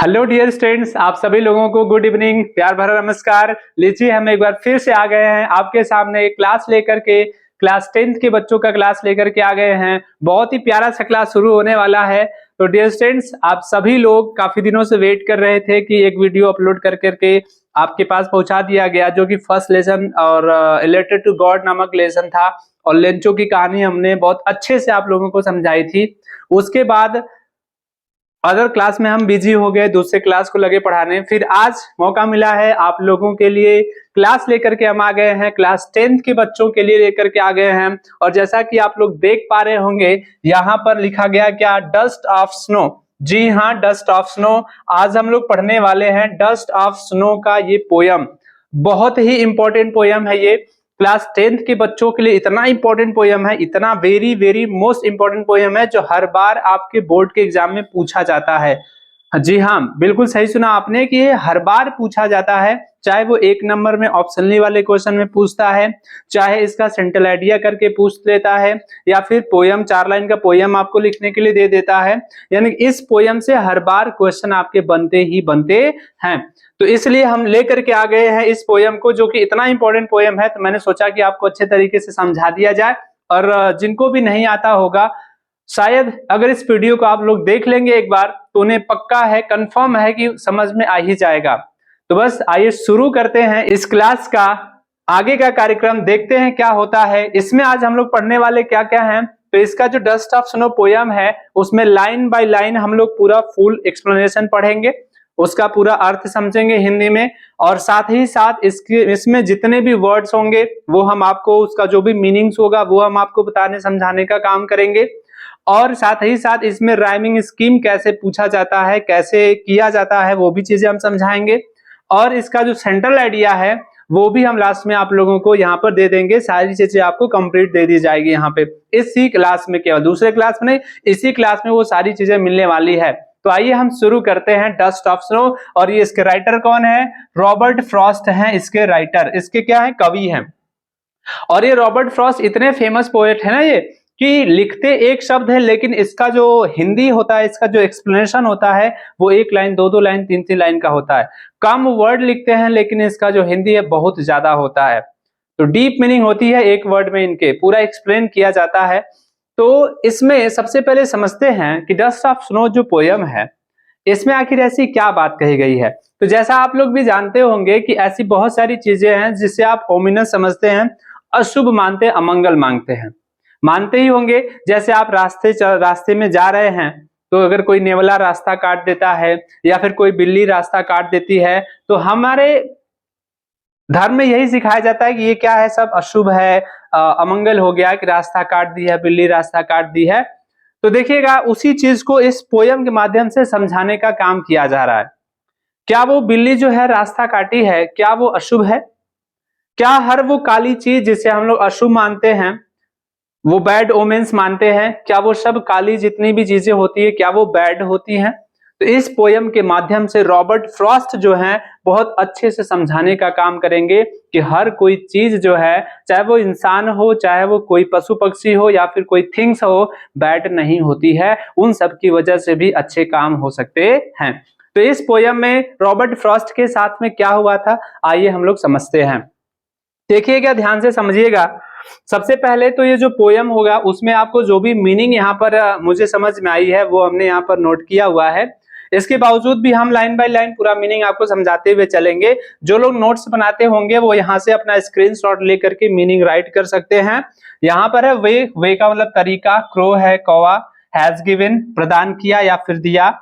Hello dear students, आप सभी लोगों को गुड इवनिंग, प्यार भरा नमस्कार। लीजिए हम एक बार फिर से आ गए हैं आपके सामने क्लास लेकर के। क्लास 10th के बच्चों का क्लास लेकर के आ गए हैं। बहुत ही प्यारा सा क्लास शुरू होने वाला है। तो डियर स्टूडेंट्स, आप सभी लोग काफी दिनों से वेट कर रहे थे कि एक वीडियो अपलोड कर करके आपके पास पहुंचा दिया गया, जो कि फर्स्ट लेसन और रिलेटेड टू गॉड नामक लेसन था। और लेंचो की कहानी हमने बहुत अच्छे से आप लोगों को समझाई थी। उसके बाद अदर क्लास में हम बिजी हो गए, दूसरे क्लास को लगे पढ़ाने। फिर आज मौका मिला है आप लोगों के लिए, क्लास लेकर के हम आ गए हैं। क्लास 10th के बच्चों के लिए लेकर के आ गए हैं। और जैसा कि आप लोग देख पा रहे होंगे, यहाँ पर लिखा गया क्या, डस्ट ऑफ स्नो। जी हाँ, डस्ट ऑफ स्नो। आज हम लोग पढ़ने वाले हैं डस्ट ऑफ स्नो का ये पोयम। बहुत ही इंपॉर्टेंट पोयम है ये। क्लास 10th के बच्चों के लिए इतना इंपॉर्टेंट पोयम है, इतना very very most important poem है, जो हर बार आपके बोर्ड के एग्जाम में पूछा जाता है। जी हाँ, बिल्कुल सही सुना आपने कि ये हर बार पूछा जाता है। चाहे वो 1 नंबर में ऑप्शनली वाले क्वेश्चन में पूछता है, चाहे इसका सेंट्रल आइडिया करके पूछ लेता है, या फिर पोयम 4 लाइन का पोयम आपको लिखने के लिए दे देता है। यानी इस पोयम से हर बार क्वेश्चन आपके बनते ही बनते हैं। तो इसलिए हम लेकर के आ गए हैं इस पोयम को, जो कि इतना इंपॉर्टेंट पोयम है। तो मैंने सोचा कि आपको अच्छे तरीके से समझा दिया जाए। और जिनको भी नहीं आता होगा, शायद अगर इस वीडियो को आप लोग देख लेंगे एक बार, तो उन्हें पक्का है, कंफर्म है कि समझ में आ ही जाएगा। तो बस आइए शुरू करते हैं इस क्लास का आगे का कार्यक्रम। देखते हैं क्या होता है इसमें। आज हम लोग पढ़ने वाले क्या क्या हैं। तो इसका जो डस्ट ऑफ स्नो पोयम है, उसमें लाइन बाय लाइन हम लोग पूरा फुल एक्सप्लेनेशन पढ़ेंगे, उसका पूरा अर्थ समझेंगे हिंदी में। और साथ ही साथ इसमें जितने भी वर्ड्स होंगे, वो हम आपको, उसका जो भी मीनिंग्स होगा, वो हम आपको बताने समझाने का काम करेंगे। और साथ ही साथ इसमें राइमिंग स्कीम कैसे पूछा जाता है, कैसे किया जाता है, वो भी चीजें हम समझाएंगे। और इसका जो सेंट्रल आइडिया है, वो भी हम लास्ट में आप लोगों को यहाँ पर दे देंगे। सारी चीजें आपको कंप्लीट दे दी जाएगी यहाँ पे, इसी क्लास में, केवल दूसरे क्लास में नहीं, इसी क्लास में वो सारी चीजें मिलने वाली है। तो आइए हम शुरू करते हैं डस्ट ऑफ स्नो। और ये इसके राइटर कौन है? रॉबर्ट फ्रॉस्ट हैं इसके राइटर, इसके क्या है, कवि हैं। और ये रॉबर्ट फ्रॉस्ट इतने फेमस पोएट है ना ये, कि लिखते एक शब्द है, लेकिन इसका जो हिंदी होता है, इसका जो एक्सप्लेनेशन होता है, वो 1 लाइन, 2-2 लाइन, 3-3 लाइन का होता है। कम वर्ड लिखते हैं, लेकिन इसका जो हिंदी है बहुत ज्यादा होता है। तो डीप मीनिंग होती है एक वर्ड में, इनके पूरा एक्सप्लेन किया जाता है। तो इसमें सबसे पहले समझते हैं कि डस्ट ऑफ स्नो जो पोयम है, इसमें आखिर ऐसी क्या बात कही गई है। तो जैसा आप लोग भी जानते होंगे कि ऐसी बहुत सारी चीजें हैं जिसे आप ओमिनस समझते हैं, अशुभ मानते, अमंगल मांगते हैं, मानते ही होंगे। जैसे आप रास्ते में जा रहे हैं, तो अगर कोई नेवला रास्ता काट देता है, या फिर कोई बिल्ली रास्ता काट देती है, तो हमारे धर्म में यही सिखाया जाता है कि ये क्या है, सब अशुभ है, अमंगल हो गया कि रास्ता काट दी है, बिल्ली रास्ता काट दी है। तो देखिएगा, उसी चीज को इस पोयम के माध्यम से समझाने का काम किया जा रहा है। क्या वो बिल्ली जो है रास्ता काटी है, क्या वो अशुभ है? क्या हर वो काली चीज जिसे हम लोग अशुभ मानते हैं, वो बैड ओमेंस मानते हैं, क्या वो सब काली जितनी भी चीजें होती है, क्या वो बैड होती हैं? तो इस पोयम के माध्यम से रॉबर्ट फ्रॉस्ट जो है, बहुत अच्छे से समझाने का काम करेंगे कि हर कोई चीज जो है, चाहे वो इंसान हो, चाहे वो कोई पशु पक्षी हो, या फिर कोई थिंग्स हो, बैड नहीं होती है। उन सब की वजह से भी अच्छे काम हो सकते हैं। तो इस पोयम में रॉबर्ट फ्रॉस्ट के साथ में क्या हुआ था, आइए हम लोग समझते हैं। देखिएगा, ध्यान से समझिएगा। सबसे पहले तो ये जो पोयम होगा, उसमें आपको जो भी मीनिंग यहाँ पर मुझे समझ में आई है, वो हमने यहाँ पर नोट किया हुआ है। इसके बावजूद भी हम लाइन बाय लाइन पूरा मीनिंग आपको समझाते हुए चलेंगे। जो लोग नोट्स बनाते होंगे, वो यहाँ से अपना स्क्रीनशॉट लेकर के मीनिंग राइट कर सकते हैं। यहाँ पर है वे का मतलब तरीका, क्रो है कौवा, हैज गिवन प्रदान किया या फिर दिया,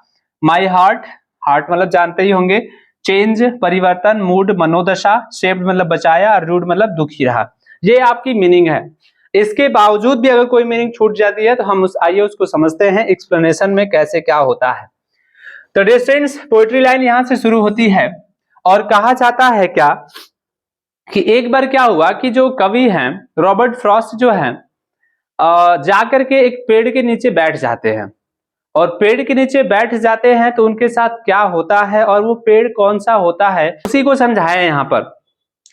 माई हार्ट, हार्ट मतलब जानते ही होंगे, चेंज परिवर्तन, मूड मनोदशा, शेप्ड मतलब बचाया, और रूड मतलब दुखी रहा। ये आपकी मीनिंग है। इसके बावजूद भी अगर कोई मीनिंग छूट जाती है, तो हम आइए उसको समझते हैं एक्सप्लेनेशन में कैसे क्या होता है। तो डियर स्टूडेंट्स, पोएट्री लाइन यहां से शुरू होती है, और कहा जाता है क्या कि एक बार क्या हुआ कि जो कवि हैं रॉबर्ट फ्रॉस्ट जो हैं, जाकर के एक पेड़ के नीचे बैठ जाते हैं। और पेड़ के नीचे बैठ जाते हैं तो उनके साथ क्या होता है, और वो पेड़ कौन सा होता है, उसी को समझाया है। यहाँ पर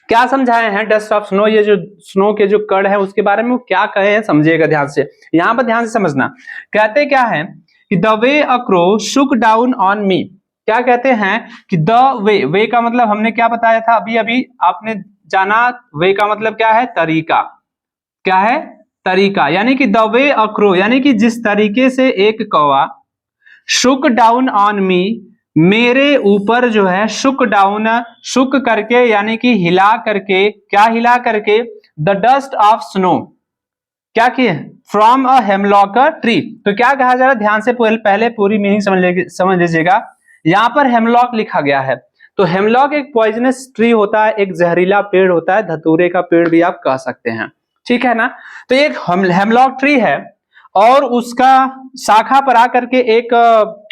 क्या समझाए हैं, डस्ट ऑफ स्नो, ये जो स्नो के जो कण है उसके बारे में वो क्या कहे हैं, समझिएगा ध्यान से। यहाँ पर ध्यान से समझना। कहते क्या है कि the way a crow Shuk down on me, क्या कहते हैं कि द वे का मतलब हमने क्या बताया था, अभी अभी आपने जाना, वे का मतलब क्या है, तरीका। क्या है, तरीका, यानी कि द वे अ क्रो, यानी कि जिस तरीके से एक कौवा शुक डाउन ऑन मी, मेरे ऊपर जो है शुक डाउन, शुक करके यानी कि हिला करके, क्या हिला करके, द डस्ट ऑफ स्नो, क्या किए, फ्रॉम अ हेमलॉक ट्री। तो क्या कहा जा रहा है, ध्यान से पहले पूरी मीनिंग समझ लीजिएगा। यहाँ पर हेमलॉक लिखा गया है, तो हेमलॉक एक पॉइजनस ट्री होता है, एक जहरीला पेड़ होता है, धतूरे का पेड़ भी आप कह सकते हैं, ठीक है ना। तो एक हेमलॉक ट्री है, और उसका शाखा पर आकर के एक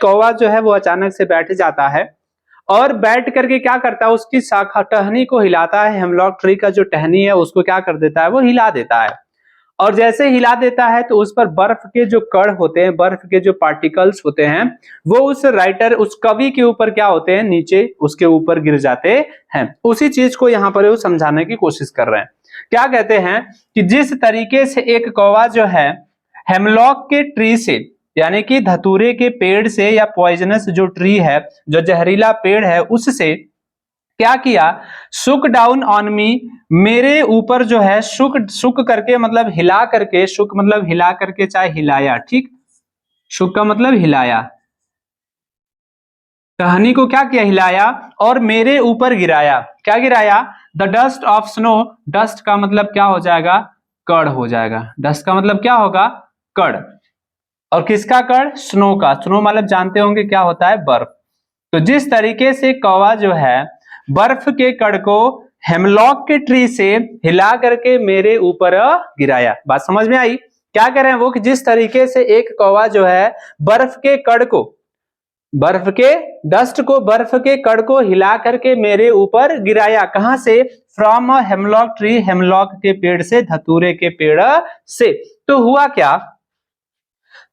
कौवा जो है वो अचानक से बैठ जाता है, और बैठ करके क्या करता है, उसकी शाखा टहनी को हिलाता है, हेमलॉक ट्री का जो टहनी है उसको क्या कर देता है, वो हिला देता है। और जैसे हिला देता है तो उस पर बर्फ के जो कण होते हैं, बर्फ के जो पार्टिकल्स होते हैं, वो उस राइटर, उस कवि के ऊपर क्या होते हैं, नीचे उसके ऊपर गिर जाते हैं। उसी चीज को यहाँ पर वो समझाने की कोशिश कर रहे हैं। क्या कहते हैं कि जिस तरीके से एक कौवा जो है हेमलॉक के ट्री से, यानी कि धतूरे के पेड़ से, या पॉइजनस जो ट्री है, जो जहरीला पेड़ है, उससे क्या किया, शुक डाउन ऑन मी, मेरे ऊपर जो है शुक, शुक करके मतलब हिला करके, शुक मतलब हिला करके चाहे हिलाया, ठीक, शुक का मतलब हिलाया, टहनी को क्या किया, हिलाया, और मेरे ऊपर गिराया, क्या गिराया, the dust of snow, dust का मतलब क्या हो जाएगा, कड़ हो जाएगा, डस्ट का मतलब क्या होगा, कड़, और किसका कड़, स्नो का, स्नो मतलब जानते होंगे क्या होता है, बर्फ। तो जिस तरीके से कौवा जो है बर्फ के कण को हेमलॉक के ट्री से हिला करके मेरे ऊपर गिराया, बात समझ में आई। क्या कह रहे हैं वो, कि जिस तरीके से एक कौवा जो है बर्फ के कण को, बर्फ के डस्ट को, बर्फ के कण को हिला करके मेरे ऊपर गिराया, कहां से, from a hemlock tree, hemlock के पेड़ से, धतूरे के पेड़ से। तो हुआ क्या,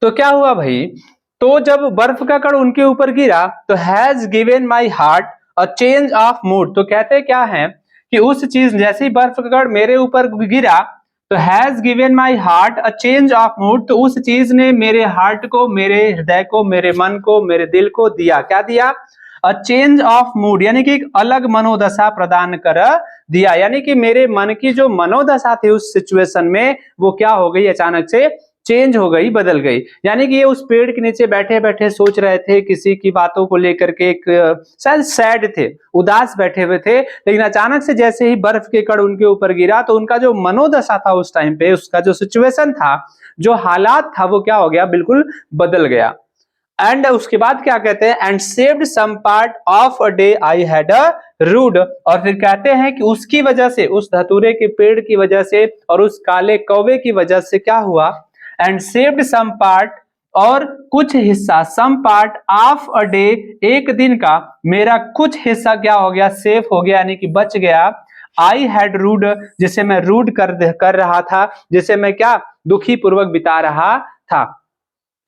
तो क्या हुआ भाई, तो जब बर्फ का कण उनके ऊपर गिरा तो has given my heart a change of mood, तो कहते क्या है कि उस चीज, जैसे ही बर्फ का कण मेरे ऊपर गिरा तो has given my heart a change of mood, तो उस चीज ने मेरे हार्ट को, मेरे हृदय को, मेरे मन को, मेरे दिल को दिया, क्या दिया, अ चेंज ऑफ मूड, यानी कि एक अलग मनोदशा प्रदान कर दिया, यानी कि मेरे मन की जो मनोदशा थी उस सिचुएशन में, वो क्या हो गई, अचानक से चेंज हो गई, बदल गई। यानी कि ये उस पेड़ के नीचे बैठे बैठे सोच रहे थे किसी की बातों को लेकर के, एक शायद सैड थे, उदास बैठे हुए थे, लेकिन अचानक से जैसे ही बर्फ के कण उनके ऊपर गिरा तो उनका जो मनोदशा था उस टाइम पे, उसका जो सिचुएशन था, जो हालात था, वो क्या हो गया, बिल्कुल बदल गया। एंड उसके बाद क्या कहते हैं, and saved some part of a day I had a rude, और फिर कहते हैं कि उसकी वजह से, उस धतूरे के पेड़ की वजह से और उस काले कौवे की वजह से क्या हुआ, एंड सेव्ड सम पार्ट, और कुछ हिस्सा, some part of a day, एक दिन का मेरा कुछ हिस्सा क्या हो गया, सेफ हो गया, यानी कि बच गया। आई हैड रूड, जिसे मैं रूड कर रहा था, जिसे मैं क्या, दुखी पूर्वक बिता रहा था।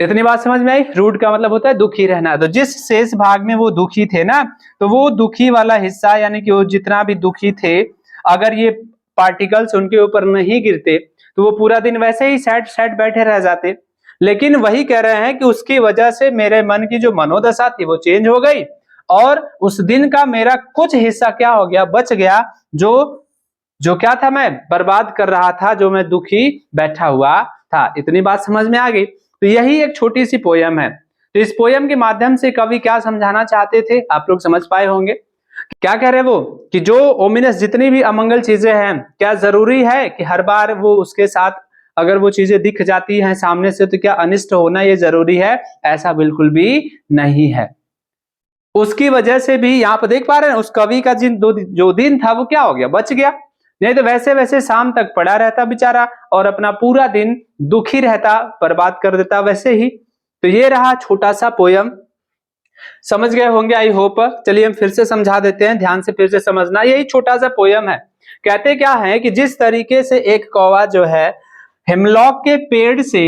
इतनी बात समझ में आई। रूड का मतलब होता है दुखी रहना। तो जिस शेष भाग में वो दुखी थे ना, तो वो दुखी वाला हिस्सा, यानी कि वो जितना भी दुखी थे, अगर ये पार्टिकल्स उनके ऊपर नहीं गिरते तो वो पूरा दिन वैसे ही सैड सैड बैठे रह जाते। लेकिन वही कह रहे हैं कि उसकी वजह से मेरे मन की जो मनोदशा थी वो चेंज हो गई, और उस दिन का मेरा कुछ हिस्सा क्या हो गया, बच गया, जो जो क्या था, मैं बर्बाद कर रहा था, जो मैं दुखी बैठा हुआ था। इतनी बात समझ में आ गई। तो यही एक छोटी सी पोयम है। तो इस पोयम के माध्यम से कवि क्या समझाना चाहते थे, आप लोग समझ पाए होंगे। क्या कह रहे वो, कि जो ओमिनस, जितनी भी अमंगल चीजें हैं, क्या जरूरी है कि हर बार वो उसके साथ अगर वो चीजें दिख जाती हैं सामने से तो क्या अनिष्ट होना ये जरूरी है? ऐसा बिल्कुल भी नहीं है। उसकी वजह से भी यहाँ पर देख पा रहे हैं, उस कवि का जो दिन था वो क्या हो गया, बच गया। नहीं तो वैसे वैसे शाम तक पड़ा रहता बेचारा और अपना पूरा दिन दुखी रहता, बर्बाद कर देता वैसे ही। तो ये रहा छोटा सा पोयम, समझ गए होंगे आई होप। चलिए हम फिर से समझा देते हैं, ध्यान से फिर से समझना। यही छोटा सा पोयम है। कहते क्या है कि जिस तरीके से एक कौवा जो है हेमलॉक के पेड़ से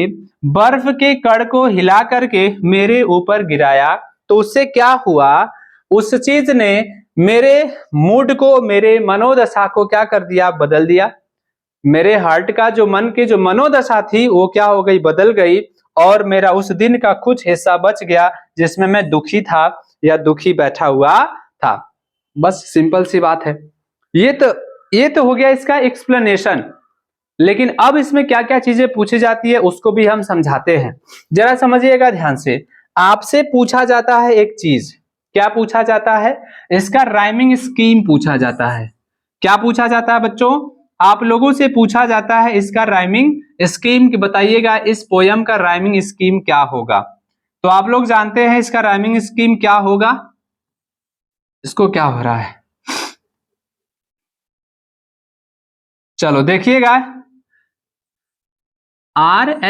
बर्फ के कण को हिला करके मेरे ऊपर गिराया, तो उससे क्या हुआ, उस चीज ने मेरे मूड को, मेरे मनोदशा को क्या कर दिया, बदल दिया। मेरे हार्ट का जो मन की जो मनोदशा थी वो क्या हो गई, बदल गई, और मेरा उस दिन का कुछ हिस्सा बच गया जिसमें मैं दुखी था। या दुखी बैठा हुआ था। बस सिंपल सी बात है। ये तो हो गया इसका एक्सप्लेनेशन। लेकिन अब इसमें क्या क्या चीजें पूछी जाती है उसको भी हम समझाते हैं। जरा समझिएगा ध्यान से। आपसे पूछा जाता है एक चीज, क्या पूछा जाता है? इसका राइमिंग स्कीम पूछा जाता है। क्या पूछा जाता है बच्चों? आप लोगों से पूछा जाता है इसका राइमिंग स्कीम, कि बताइएगा इस पोयम का राइमिंग स्कीम क्या होगा। तो आप लोग जानते हैं इसका राइमिंग स्कीम क्या होगा। इसको क्या हो रहा है, चलो देखिएगा। RHYMING,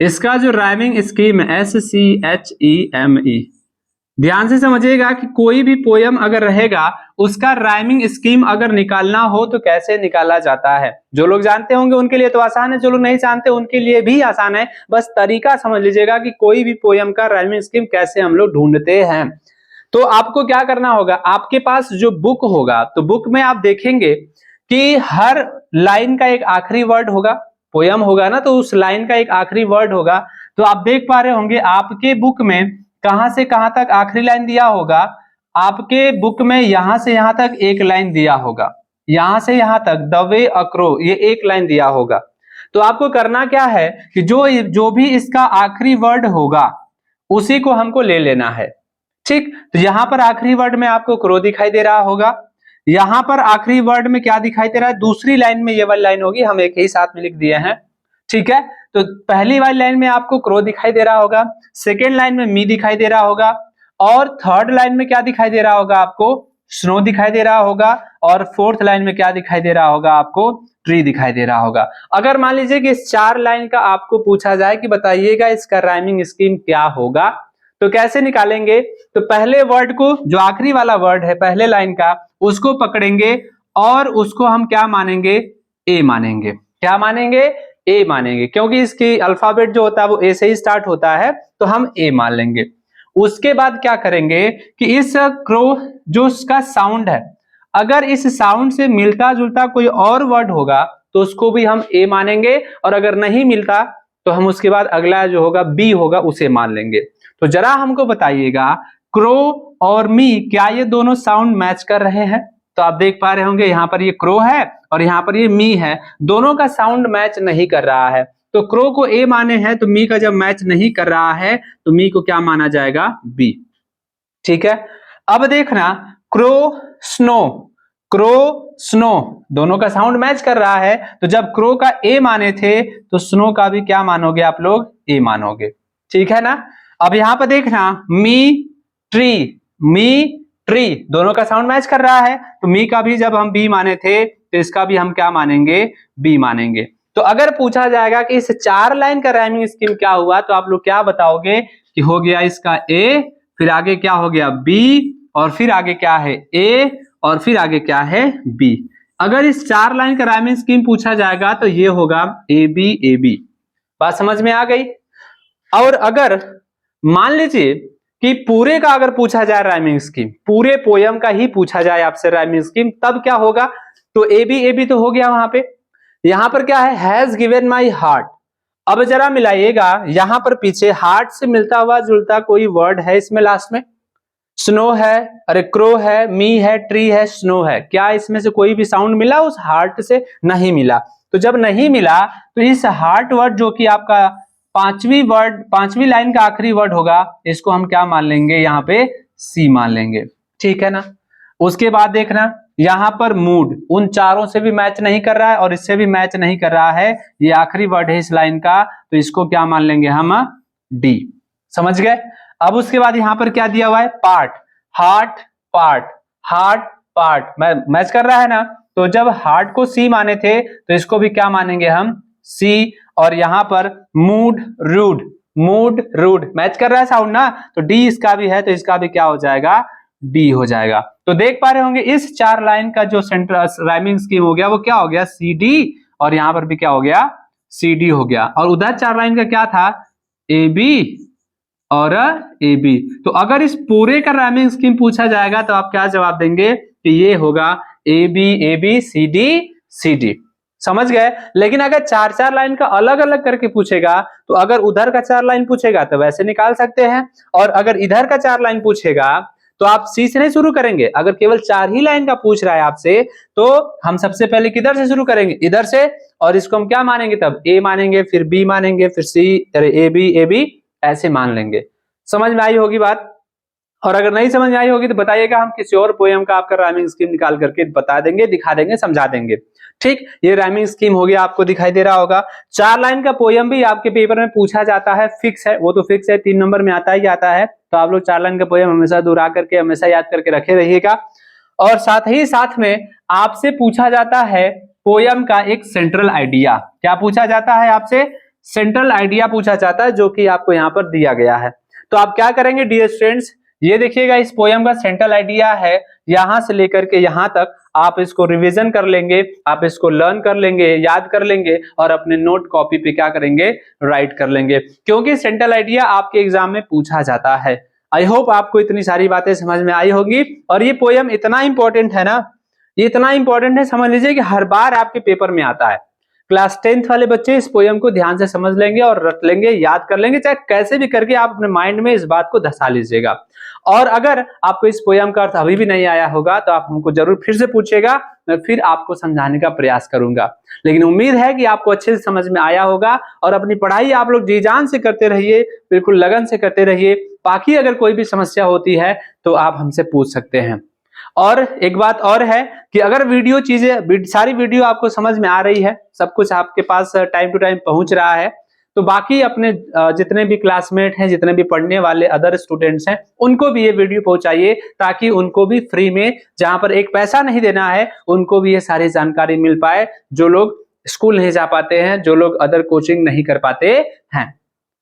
इसका जो राइमिंग स्कीम है SCHEME। ध्यान से समझिएगा कि कोई भी पोयम अगर रहेगा उसका राइमिंग स्कीम अगर निकालना हो तो कैसे निकाला जाता है। जो लोग जानते होंगे उनके लिए तो आसान है, जो लोग नहीं जानते उनके लिए भी आसान है। बस तरीका समझ लीजिएगा कि कोई भी पोयम का राइमिंग स्कीम कैसे हम लोग ढूंढते हैं। तो आपको क्या करना होगा, आपके पास जो बुक होगा तो बुक में आप देखेंगे कि हर लाइन का एक आखिरी वर्ड होगा। पोयम होगा ना तो उस लाइन का एक आखिरी वर्ड होगा। तो आप देख पा रहे होंगे आपके बुक में कहां से कहां तक आखिरी लाइन दिया होगा। आपके बुक में यहां से यहां तक एक लाइन दिया होगा, यहां से यहां तक द वे अक्रो ये एक लाइन दिया होगा। तो आपको करना क्या है कि जो भी इसका आखिरी वर्ड होगा उसी को हमको ले लेना है। ठीक, तो यहां पर आखिरी वर्ड में आपको क्रो दिखाई दे रहा होगा। यहां पर आखिरी वर्ड में क्या दिखाई दे रहा है, दूसरी लाइन में ये वाली लाइन होगी, हम एक ही साथ में लिख दिए हैं। ठीक है, तो पहली वाली लाइन में आपको क्रो दिखाई दे रहा होगा, सेकेंड लाइन में मी दिखाई दे रहा होगा, और थर्ड लाइन में क्या दिखाई दे रहा होगा आपको, स्नो दिखाई दे रहा होगा, और फोर्थ लाइन में क्या दिखाई दे रहा होगा आपको, ट्री दिखाई दे रहा होगा। अगर मान लीजिए कि इस चार लाइन का आपको पूछा जाए कि बताइएगा इसका राइमिंग स्कीम क्या होगा, तो कैसे निकालेंगे? तो पहले वर्ड को, जो आखिरी वाला वर्ड है पहले लाइन का, उसको पकड़ेंगे और उसको हम क्या मानेंगे, ए मानेंगे। क्या मानेंगे? ए मानेंगे, क्योंकि इसकी अल्फाबेट जो होता है वो ए से ही स्टार्ट होता है, तो हम ए मान लेंगे। उसके बाद क्या करेंगे कि इस क्रो जो उसका साउंड है, अगर इस साउंड से मिलता जुलता कोई और वर्ड होगा तो उसको भी हम ए मानेंगे, और अगर नहीं मिलता तो हम उसके बाद अगला जो होगा बी होगा उसे मान लेंगे। तो जरा हमको बताइएगा क्रो और मी क्या ये दोनों साउंड मैच कर रहे हैं? तो आप देख पा रहे होंगे यहाँ पर ये क्रो है और यहाँ पर ये मी है, दोनों का साउंड मैच नहीं कर रहा है। तो क्रो को ए माने हैं, तो मी का जब मैच नहीं कर रहा है तो मी को क्या माना जाएगा, बी। ठीक है, अब देखना क्रो स्नो, क्रो स्नो दोनों का साउंड मैच कर रहा है, तो जब क्रो का ए माने थे तो स्नो का भी क्या मानोगे आप लोग, ए मानोगे। ठीक है ना। अब यहां पर देखना मी ट्री, मी ट्री दोनों का साउंड मैच कर रहा है, तो मी का भी जब हम बी माने थे तो इसका भी हम क्या मानेंगे, बी मानेंगे। तो अगर पूछा जाएगा कि इस चार लाइन का राइमिंग स्कीम क्या हुआ, तो आप लोग क्या बताओगे कि हो गया इसका ए, फिर आगे क्या हो गया बी, और फिर आगे क्या है ए, और फिर आगे क्या है बी। अगर इस चार लाइन का राइमिंग स्कीम पूछा जाएगा तो ये होगा ए बी ए बी। बात समझ में आ गई। और अगर मान लीजिए कि पूरे का अगर पूछा जाए राइमिंग स्कीम, पूरे पोयम का ही पूछा जाए आपसे राइमिंग स्कीम, तब क्या होगा, तो ए बी तो हो गया वहां पे। यहां पर क्या है, हैज गिवन माई हार्ट। अब जरा मिलाइएगा, यहां पर पीछे हार्ट से मिलता हुआ जुलता कोई वर्ड है इसमें लास्ट में, स्नो है, अरे क्रो है, मी है, ट्री है, स्नो है, क्या इसमें से कोई भी साउंड मिला उस हार्ट से? नहीं मिला। तो जब नहीं मिला तो इस हार्ट वर्ड जो कि आपका पांचवी लाइन का आखिरी वर्ड होगा, इसको हम क्या मान लेंगे, यहाँ पे सी मान लेंगे। ठीक है ना। उसके बाद देखना यहां पर मूड उन चारों से भी मैच नहीं कर रहा है और इससे भी मैच नहीं कर रहा है, ये आखिरी वर्ड है इस लाइन का, तो इसको क्या मान लेंगे हम, डी। समझ गए। अब उसके बाद यहां पर क्या दिया हुआ है, part, heart part, heart part match कर रहा है ना, तो जब हार्ट को सी माने थे तो इसको भी क्या मानेंगे हम, सी। और यहां पर mood rude, mood rude match कर रहा है साउंड ना, तो डी इसका भी है, तो इसका भी क्या हो जाएगा, डी हो जाएगा। तो देख पा रहे होंगे इस चार लाइन का जो सेंट्रल राइमिंग स्कीम हो गया वो क्या हो गया, सी डी, और यहां पर भी क्या हो गया, सी डी हो गया। और उधर चार लाइन का क्या था, ए बी और ए बी। तो अगर इस पूरे का राइमिंग स्कीम पूछा जाएगा तो आप क्या जवाब देंगे कि ये होगा A B C D C D. समझ गए। लेकिन अगर 4-4 लाइन का अलग अलग करके पूछेगा तो अगर उधर का 4 लाइन पूछेगा तो वैसे निकाल सकते हैं, और अगर इधर का 4 लाइन पूछेगा तो आप सी से नहीं शुरू करेंगे। अगर केवल 4 ही लाइन का पूछ रहा है आपसे तो हम सबसे पहले किधर से शुरू करेंगे, इधर से, और इसको हम क्या मानेंगे तब, ए मानेंगे, फिर बी मानेंगे, फिर सी, अरे ए बी ऐसे मान लेंगे। समझ में आई होगी बात। और अगर नहीं समझ में आई होगी तो बताइएगा, हम किसी और पोएम का आपका राइमिंग स्कीम निकाल करके बता देंगे, दिखा देंगे, समझा देंगे। ठीक, ये राइमिंग स्कीम हो गया, आपको दिखाई दे रहा होगा। 4 लाइन का पोएम भी आपके पेपर में पूछा जाता है, फिक्स है, वो तो फिक्स है, 3 नंबर में आता ही आता है। तो आप लोग 4 लाइन का पोएम हमेशा दोहरा करके हमेशा याद करके रखे रहिएगा। और साथ ही साथ में आपसे पूछा जाता है पोएम का एक सेंट्रल आइडिया। क्या पूछा जाता है आपसे, सेंट्रल आइडिया पूछा जाता है, जो कि आपको यहाँ पर दिया गया है। तो आप क्या करेंगे डियर स्टूडेंट्स, ये देखिएगा इस पोएम का सेंट्रल आइडिया है, यहां से लेकर के यहां तक आप इसको रिवीजन कर लेंगे, आप इसको लर्न कर लेंगे, याद कर लेंगे, और अपने नोट कॉपी पे क्या करेंगे, राइट कर लेंगे, क्योंकि सेंट्रल आइडिया आपके एग्जाम में पूछा जाता है। आई होप आपको इतनी सारी बातें समझ में आई होगी। और ये पोएम इतना इंपॉर्टेंट है ना, ये इतना इंपॉर्टेंट है, समझ लीजिए कि हर बार आपके पेपर में आता है। क्लास 10th वाले बच्चे इस पोएम को ध्यान से समझ लेंगे और रट लेंगे, याद कर लेंगे, चाहे कैसे भी करके आप अपने माइंड में इस बात को धसा लीजिएगा। और अगर आपको इस पोएम का अर्थ अभी भी नहीं आया होगा तो आप हमको जरूर फिर से पूछिएगा, मैं फिर आपको समझाने का प्रयास करूंगा। लेकिन उम्मीद है कि आपको अच्छे से समझ में आया होगा, और अपनी पढ़ाई आप लोग जी जान से करते रहिए, बिल्कुल लगन से करते रहिए। बाकी अगर कोई भी समस्या होती है तो आप हमसे पूछ सकते हैं। और एक बात और है कि अगर सारी वीडियो आपको समझ में आ रही है, सब कुछ आपके पास टाइम टू टाइम पहुंच रहा है, तो बाकी अपने जितने भी क्लासमेट हैं, जितने भी पढ़ने वाले अदर स्टूडेंट्स हैं, उनको भी ये वीडियो पहुंचाइए, ताकि उनको भी फ्री में, जहां पर एक पैसा नहीं देना है, उनको भी ये सारी जानकारी मिल पाए, जो लोग स्कूल नहीं जा पाते हैं, जो लोग अदर कोचिंग नहीं कर पाते हैं।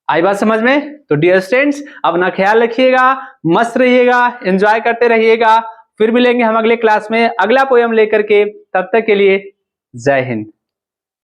आई बात समझ में। तो डियर स्टूडेंट्स, अपना ख्याल रखिएगा, मस्त रहिएगा, एंजॉय करते रहिएगा। फिर मिलेंगे हम अगले क्लास में अगला पोयम लेकर के, तब तक के लिए जय हिंद।